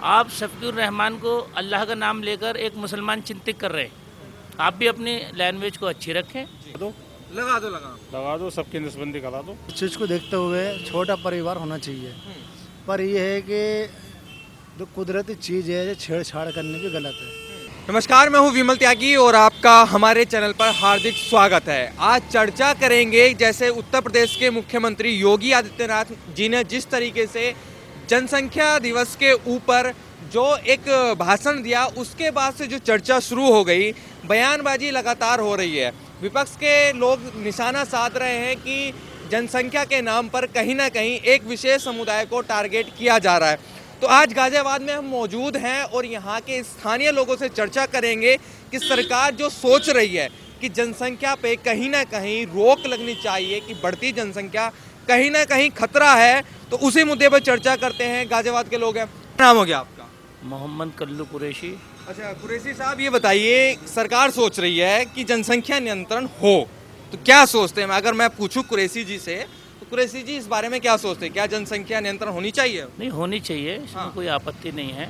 आप शफीकुर रहमान को अल्लाह का नाम लेकर एक मुसलमान चिंतित कर रहे हैं। आप भी अपनी लैंग्वेज को अच्छी रखें। दो लगा दो, सबकी नसबंदी करा दो। इस चीज़ को देखते हुए छोटा परिवार होना चाहिए, पर यह है कि जो कुदरती चीज़ है छेड़छाड़ करने भी गलत है। नमस्कार, मैं हूं विमल त्यागी और आपका हमारे चैनल पर हार्दिक स्वागत है। आज चर्चा करेंगे जैसे उत्तर प्रदेश के मुख्यमंत्री योगी आदित्यनाथ जी ने जिस तरीके से जनसंख्या दिवस के ऊपर जो एक भाषण दिया, उसके बाद से जो चर्चा शुरू हो गई, बयानबाजी लगातार हो रही है। विपक्ष के लोग निशाना साध रहे हैं कि जनसंख्या के नाम पर कहीं ना कहीं एक विशेष समुदाय को टारगेट किया जा रहा है। तो आज गाजियाबाद में हम मौजूद हैं और यहाँ के स्थानीय लोगों से चर्चा करेंगे कि सरकार जो सोच रही है कि जनसंख्या पे कहीं ना कहीं रोक लगनी चाहिए, कि बढ़ती जनसंख्या कहीं ना कहीं खतरा है, तो उसी मुद्दे पर चर्चा करते हैं। गाजियाबाद के लोग हैं। क्या नाम हो गया आपका? मोहम्मद कल्लू कुरैशी। अच्छा कुरैशी साहब, ये बताइए, सरकार सोच रही है कि जनसंख्या नियंत्रण हो, तो क्या सोचते हैं? अगर मैं पूछूं कुरैशी जी से, तो कुरैशी जी इस बारे में क्या सोचते हैं? क्या जनसंख्या नियंत्रण होनी चाहिए? नहीं, होनी चाहिए, इसमें कोई आपत्ति नहीं है।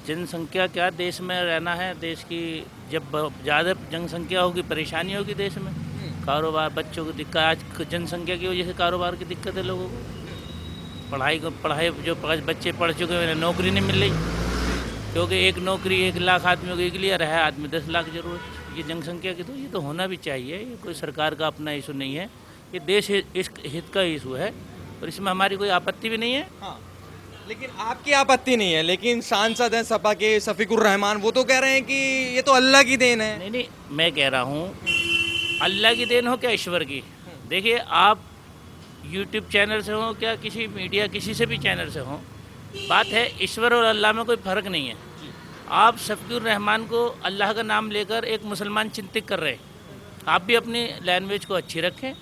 जनसंख्या क्या, देश में रहना है। देश की जब ज़्यादा जनसंख्या होगी परेशानी होगी देश में, कारोबार, बच्चों की दिक्कत। आज जनसंख्या की वजह से कारोबार की दिक्कत है लोगों को। पढ़ाई जो बच्चे पढ़ चुके हैं उन्हें नौकरी नहीं मिल रही, क्योंकि एक नौकरी 1 लाख आदमियों के लिए रहा, आदमी 10 लाख जरूरत। ये जनसंख्या की तो ये तो होना भी चाहिए। ये कोई सरकार का अपना इशू नहीं है, ये देश हित का इशू है और इसमें हमारी कोई आपत्ति भी नहीं है। हाँ, लेकिन आपकी आपत्ति नहीं है, लेकिन सांसद हैं सपा के शफीकुर रहमान, वो तो कह रहे हैं कि ये तो अल्लाह की देन है। नहीं, मैं कह रहा हूँ अल्लाह की देन हो क्या ईश्वर की। देखिए, आप यूट्यूब चैनल से हो क्या किसी मीडिया किसी से भी चैनल से हो, बात है ईश्वर और अल्लाह में कोई फ़र्क नहीं है। आप शफीकुर रहमान को अल्लाह का नाम लेकर एक मुसलमान चिंतित कर रहे हैं। आप भी अपनी लैंग्वेज को अच्छी रखें।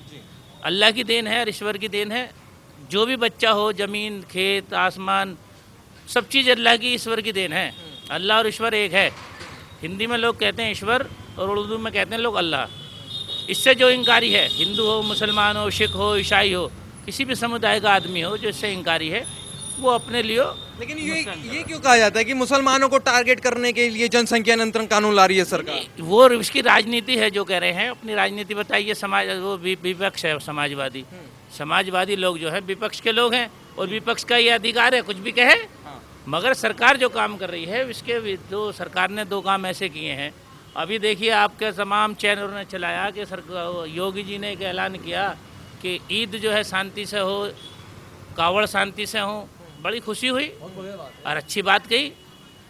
अल्लाह की देन है और ईश्वर की देन है। जो भी बच्चा हो, ज़मीन, खेत, आसमान, सब चीज़ अल्लाह की, ईश्वर की देन है। अल्लाह और ईश्वर एक है। हिंदी में लोग कहते हैं ईश्वर और उर्दू में कहते हैं लोग अल्लाह। इससे जो इनकारी है, हिंदू हो, मुसलमान हो, सिख हो, ईसाई हो, किसी भी समुदाय का आदमी हो जो इससे इनकारी है, वो अपने लिए। लेकिन ये क्यों कहा जाता है कि मुसलमानों को टारगेट करने के लिए जनसंख्या नियंत्रण कानून ला रही है सरकार? वो इसकी राजनीति है जो कह रहे हैं। अपनी राजनीति बताइए। समाज, वो विपक्ष है, समाजवादी लोग जो है विपक्ष के लोग हैं और विपक्ष का ये अधिकार है कुछ भी कहे। मगर सरकार जो काम कर रही है, इसके जो सरकार ने 2 काम ऐसे किए हैं। अभी देखिए, आपके तमाम चैनलों ने चलाया कि योगी जी ने एक ऐलान किया कि ईद जो है शांति से हो, कावड़ शांति से हो। बड़ी खुशी हुई और अच्छी बात कही।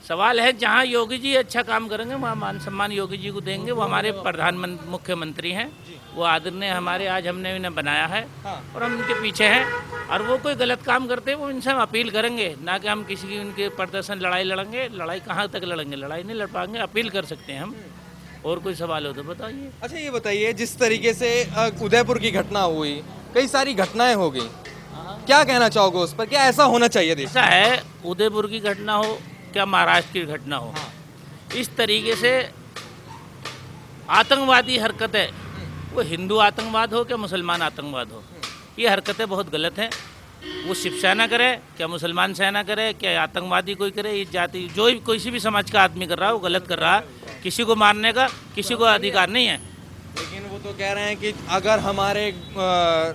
सवाल है, जहाँ योगी जी अच्छा काम करेंगे वहाँ मान सम्मान योगी जी को देंगे। वो हमारे प्रधानमंत्री मुख्यमंत्री हैं, वो आदरणीय हमारे, आज हमने इन्हें बनाया है और हम उनके पीछे हैं। और वो कोई गलत काम करते हैं वो इनसे हम अपील करेंगे, ना कि हम किसी की उनके प्रदर्शन लड़ाई लड़ेंगे। लड़ाई कहाँ तक लड़ेंगे? लड़ाई नहीं लड़ पाएंगे, अपील कर सकते हैं हम। और कोई सवाल हो तो बताइए। अच्छा ये बताइए, जिस तरीके से उदयपुर की घटना हुई, कई सारी घटनाएं हो गई, क्या कहना चाहोगे उस पर? क्या ऐसा होना चाहिए? ऐसा है, उदयपुर की घटना हो क्या महाराष्ट्र की घटना हो, इस तरीके से आतंकवादी हरकतें, वो हिंदू आतंकवाद हो क्या मुसलमान आतंकवाद हो, ये हरकतें बहुत गलत हैं। वो शिवसेना करे क्या मुसलमान सेना करे क्या आतंकवादी कोई करे, ये जाति जो किसी भी समाज का आदमी कर रहा है वो गलत कर रहा है। किसी को मारने का किसी को अधिकार नहीं है। लेकिन वो तो कह रहे हैं कि अगर हमारे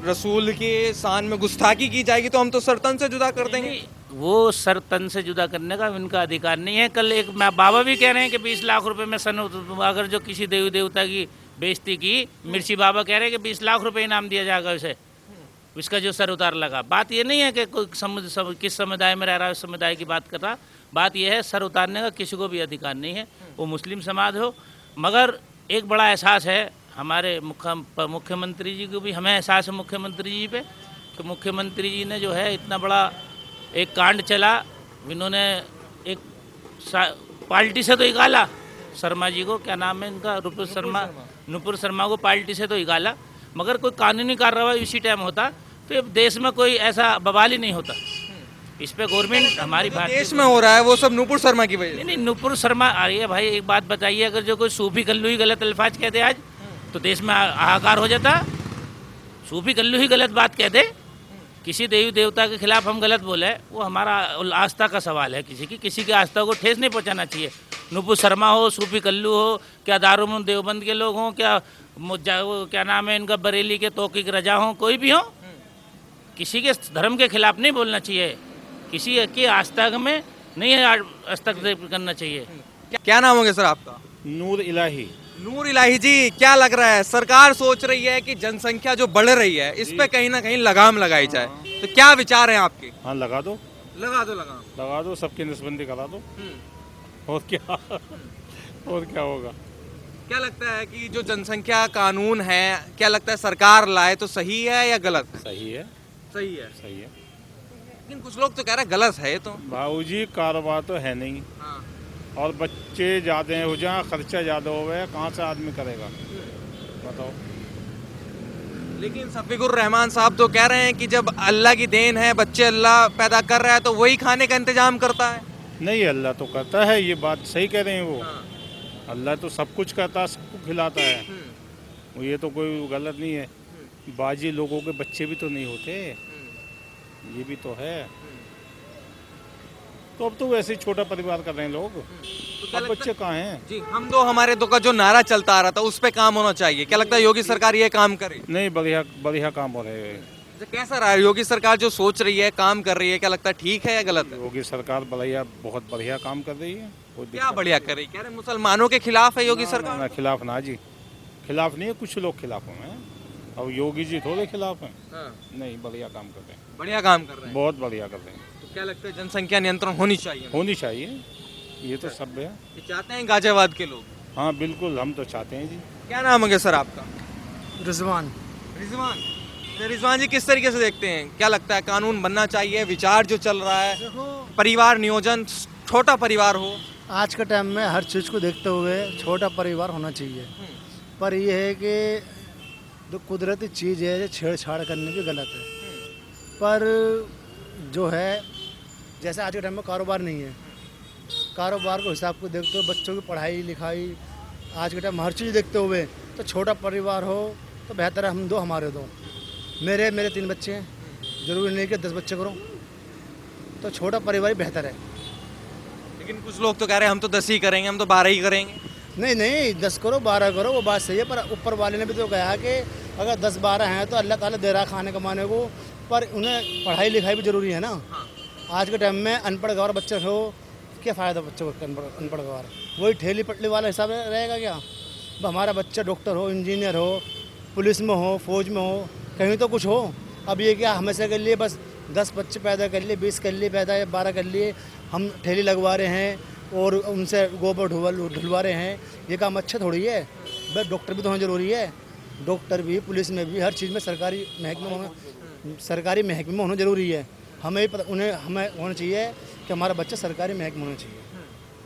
रसूल की शान में गुस्ताखी की जाएगी तो हम तो सर तन से जुदा कर देंगे। वो सर तन से जुदा करने का उनका अधिकार नहीं है। कल एक बाबा भी कह रहे हैं कि 20 लाख रुपए में अगर जो किसी देवी देवता की बेइज्जती की, मिर्ची बाबा कह रहे हैं कि 20 लाख रुपए इनाम दिया जाएगा उसे, इसका जो सर उतार लगा। बात ये नहीं है कि कोई किस समुदाय में रह रहा है उस समुदाय की बात कर रहा। बात यह है, सर उतारने का किसी को भी अधिकार नहीं है, वो मुस्लिम समाज हो। मगर एक बड़ा एहसास है हमारे मुख्यमंत्री जी को भी, हमें एहसास है मुख्यमंत्री जी पे, कि मुख्यमंत्री जी ने जो है इतना बड़ा एक कांड चला। इन्होंने एक पार्टी से तो निकाला शर्मा जी को, क्या नाम है इनका, नुपुर शर्मा को पार्टी से तो निकाला, मगर कोई कानूनी कार्रवाई उसी टाइम होता तो देश में कोई ऐसा बवाल ही नहीं होता। इस पे गवर्नमेंट हमारी भारतीय देश में हो रहा है वो सब नुपुर शर्मा की वजह से। नहीं, नुपुर शर्मा, अरे भाई एक बात बताइए, अगर जो कोई सूफी कल्लू ही गलत अल्फाज कह दे आज तो देश में हाहाकार हो जाता। सूफी कल्लू ही गलत बात कह दे किसी देवी देवता के खिलाफ हम गलत बोले, वो हमारा आस्था का सवाल है। किसी की आस्था को ठेस नहीं पहुंचाना चाहिए। नुपुर शर्मा हो, सूफी कल्लू हो, क्या दारूल देवबंद के लोग हों, क्या वो क्या नाम है इनका, बरेली के तौकीक रजा हों, कोई भी हो, किसी के धर्म के खिलाफ नहीं बोलना चाहिए। किसी की आस्था में नहीं हस्तक्षेप करना चाहिए। क्या नाम होगा सर आपका? नूर इलाही। नूर इलाही जी, क्या लग रहा है, सरकार सोच रही है कि जनसंख्या जो बढ़ रही है इस पे कहीं ना कहीं लगाम लगाई जाए, तो क्या विचार हैं आपके? हाँ लगा दो लगाम। लगा दो, सबकी नसबंदी करा दो। और क्या और क्या होगा? क्या लगता है कि जो जनसंख्या कानून है, क्या लगता है सरकार लाए तो सही है या गलत? सही है, सही है। सही है। लेकिन कुछ लोग तो कह रहे हैं गलत है ये तो। बाबूजी कारोबार तो है नहीं, और बच्चे ज़्यादा हो जाए, खर्चा ज़्यादा हो गया, कहाँ से आदमी करेगा बताओ। लेकिन सफीकुर रहमान साहब तो कह रहे हैं कि जब अल्लाह की देन है, बच्चे अल्लाह पैदा कर रहा है तो वही खाने का इंतजाम करता है। नहीं, अल्लाह तो करता है, ये बात सही कह रहे हैं वो। अल्लाह तो सब कुछ करता है, सबको खिलाता है, ये तो कोई गलत नहीं है। बाजी लोगों के बच्चे भी तो नहीं होते, ये भी तो है। तो अब तो वैसे ही छोटा परिवार कर रहे हैं लोग, अब बच्चे कहाँ हैं? जी, हम दो हमारे दो का जो नारा चलता आ रहा था उस पे काम होना चाहिए। क्या लगता है योगी सरकार ये काम करे? नहीं, बढ़िया बढ़िया काम हो रहे हैं। कैसा रहा है योगी सरकार जो सोच रही है, काम कर रही है, क्या लगता है ठीक है या गलत है? योगी सरकार बढ़िया, बहुत बढ़िया काम कर रही है। क्या बढ़िया कर रही है? कह रहे मुसलमानों के खिलाफ है योगी सरकार? ना खिलाफ ना जी, खिलाफ नहीं है, कुछ लोग खिलाफ हैं, अब योगी जी थोड़े खिलाफ हैं। नहीं, बढ़िया काम कर रहे हैं, बढ़िया काम कर रहे हैं, बहुत बढ़िया कर रहे हैं। तो क्या लगता है जनसंख्या नियंत्रण होनी चाहिए? होनी चाहिए, ये तो सब है। ये चाहते हैं गाजियाबाद के लोग? हाँ बिल्कुल, हम तो चाहते हैं जी। क्या नाम है सर आपका? रिजवान। रिजवान। तो रिजवान जी, किस तरीके से देखते हैं, क्या लगता है कानून बनना चाहिए? विचार जो चल रहा है, परिवार नियोजन, छोटा परिवार हो, आज के टाइम में हर चीज़ को देखते हुए छोटा परिवार होना चाहिए, पर यह है कि जो कुदरती चीज़ है छेड़छाड़ करने की गलत है। पर जो है, जैसे आज के टाइम में कारोबार नहीं है, कारोबार को हिसाब को देखते हुए बच्चों की पढ़ाई लिखाई, आज के टाइम में हर चीज़ देखते हुए तो छोटा परिवार हो तो बेहतर है। हम दो, हमारे दो, मेरे 3 बच्चे हैं, ज़रूरी नहीं कि 10 बच्चे करो, तो छोटा परिवार ही बेहतर है। लेकिन कुछ लोग तो कह रहे हैं हम तो 10 ही करेंगे, हम तो 12 ही करेंगे। नहीं, 10 करो 12 करो, वो बात सही है, पर ऊपर वाले ने भी तो कहा कि अगर 10-12 हैं तो अल्लाह ताला दे रहा खाने कमाने को, पर उन्हें पढ़ाई लिखाई भी ज़रूरी है ना। आज के टाइम में अनपढ़ गवार बच्चे हो, क्या फ़ायदा बच्चों को? अनपढ़ गवार वही ठेली पटली वाला हिसाब रहेगा क्या? अब हमारा बच्चा डॉक्टर हो, इंजीनियर हो, पुलिस में हो, फौज में हो, कहीं तो कुछ हो। अब ये क्या हमेशा के लिए बस 10 बच्चे पैदा कर लिए, 20 कर लिए पैदा, या 12 कर लिए, हम ठेली लगवा रहे हैं और उनसे गोबर ढुलवा रहे हैं, ये काम अच्छा थोड़ी है। बस डॉक्टर भी तो होना ज़रूरी है, डॉक्टर भी, पुलिस में भी, हर चीज़ में सरकारी महकमे में होना ज़रूरी है। हमें होना चाहिए कि हमारा बच्चा सरकारी महकमे में होना चाहिए।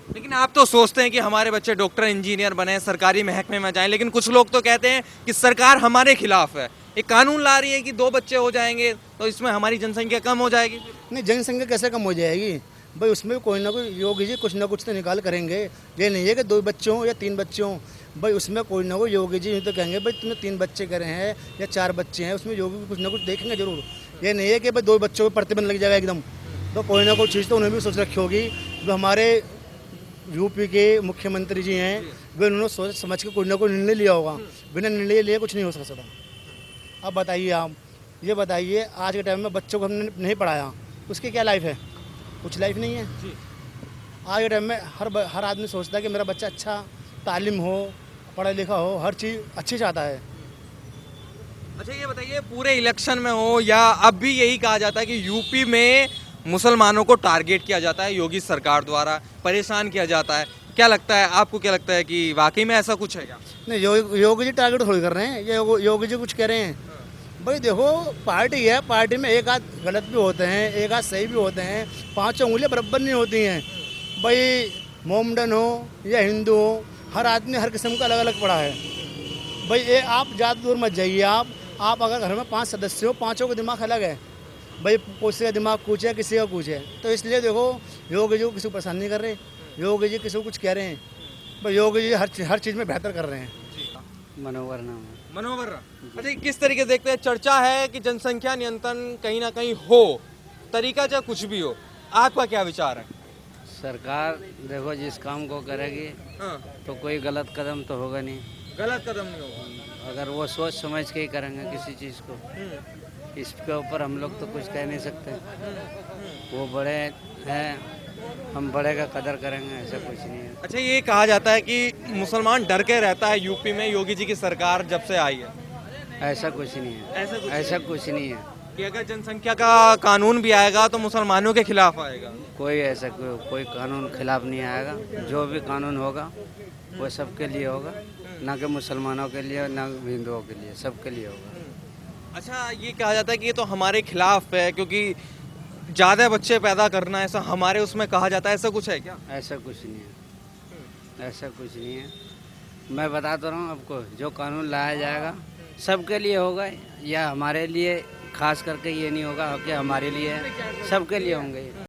लेकिन आप तो सोचते हैं कि हमारे बच्चे डॉक्टर इंजीनियर बने, सरकारी महकमे में जाएं, लेकिन कुछ लोग तो कहते हैं कि सरकार हमारे खिलाफ है, एक कानून ला रही है कि 2 बच्चे हो जाएंगे तो इसमें हमारी जनसंख्या कम हो जाएगी। नहीं, जनसंख्या कैसे कम हो जाएगी भाई? उसमें कोई ना कोई योगी जी कुछ ना कुछ तो निकाल करेंगे। ये नहीं है कि 2 बच्चे हों या 3 बच्चे हों, भाई उसमें कोई ना कोई योगी जी तो कहेंगे भाई तुमने 3 बच्चे करे हैं या 4 बच्चे हैं, उसमें योगी कुछ ना कुछ देखेंगे जरूर। ये नहीं है कि भाई 2 बच्चों पर प्रतिबंध लग जाएगा एकदम, तो कोई ना कोई चीज़ तो उन्हें भी सोच रखी होगी। जो हमारे यूपी के मुख्यमंत्री जी हैं, वे उन्होंने सोच समझ के कोई ना कोई निर्णय लिया होगा, बिना निर्णय लिए कुछ नहीं हो सकता। अब बताइए, आप ये बताइए, आज के टाइम में बच्चों को हमने नहीं पढ़ाया, उसकी क्या लाइफ है? कुछ लाइफ नहीं है। आज के टाइम में हर आदमी सोचता है कि मेरा बच्चा अच्छा तालीम हो, पढ़ा लिखा हो, हर चीज़ अच्छी चाहता है। अच्छा ये बताइए, पूरे इलेक्शन में हो या अब भी यही कहा जाता है कि यूपी में मुसलमानों को टारगेट किया जाता है, योगी सरकार द्वारा परेशान किया जाता है, क्या लगता है आपको, क्या लगता है कि वाकई में ऐसा कुछ है क्या? नहीं, योगी जी टारगेट थोड़ी कर रहे हैं, ये योगी जी कुछ कह रहे हैं। भाई देखो, पार्टी है, पार्टी में एक आध गलत भी होते हैं, एक आध सही भी होते हैं, 5 उंगलियां बराबर नहीं होती हैं। भाई मोमडन हो या हिंदू हो, हर आदमी हर किस्म का अलग अलग पड़ा है। भाई ये आप ज़्यादा दूर मत जाइए। आप अगर घर में 5 सदस्य हो, 5 का दिमाग अलग है। भाई किसी का दिमाग कुछ है, किसी का कुछ है, तो इसलिए देखो योगी जी को किसी को परेशान नहीं कर रहे, योगी जी किसी को कुछ कह रहे हैं। भाई योगी जी हर चीज़ में बेहतर कर रहे हैं। मनोवर नाम है। मनोहर राव। अच्छा, किस तरीके से देखते हैं? चर्चा है कि जनसंख्या नियंत्रण कहीं ना कहीं हो, तरीका चाहे कुछ भी हो, आपका क्या विचार है? सरकार देखो जिस काम को करेगी हाँ, तो कोई गलत कदम तो होगा नहीं। गलत कदम नहीं होगा। अगर वो सोच समझ के ही करेंगे किसी चीज़ को, इसके ऊपर हम लोग तो कुछ कह नहीं सकते। वो बड़े हैं, हम बड़े का कदर करेंगे, ऐसा कुछ नहीं है। अच्छा, ये कहा जाता है कि मुसलमान डर के रहता है यूपी में योगी जी की सरकार जब से आई है। ऐसा कुछ नहीं है, ऐसा कुछ नहीं है। कि अगर जनसंख्या का कानून भी आएगा तो मुसलमानों के खिलाफ आएगा। कोई ऐसा कोई कानून खिलाफ नहीं आएगा। जो भी कानून होगा वो सबके लिए होगा, ना कि मुसलमानों के लिए ना हिंदुओं के लिए, सबके लिए होगा। अच्छा, ये कहा जाता है कि ये तो हमारे खिलाफ है क्योंकि ज़्यादा बच्चे पैदा करना, ऐसा हमारे उसमें कहा जाता है, ऐसा कुछ है क्या? ऐसा कुछ नहीं है, ऐसा कुछ नहीं है। मैं बता तो रहा हूँ आपको, जो कानून लाया जाएगा सबके लिए होगा, या हमारे लिए खास करके ये नहीं होगा कि हमारे लिए है, सबके लिए होंगे।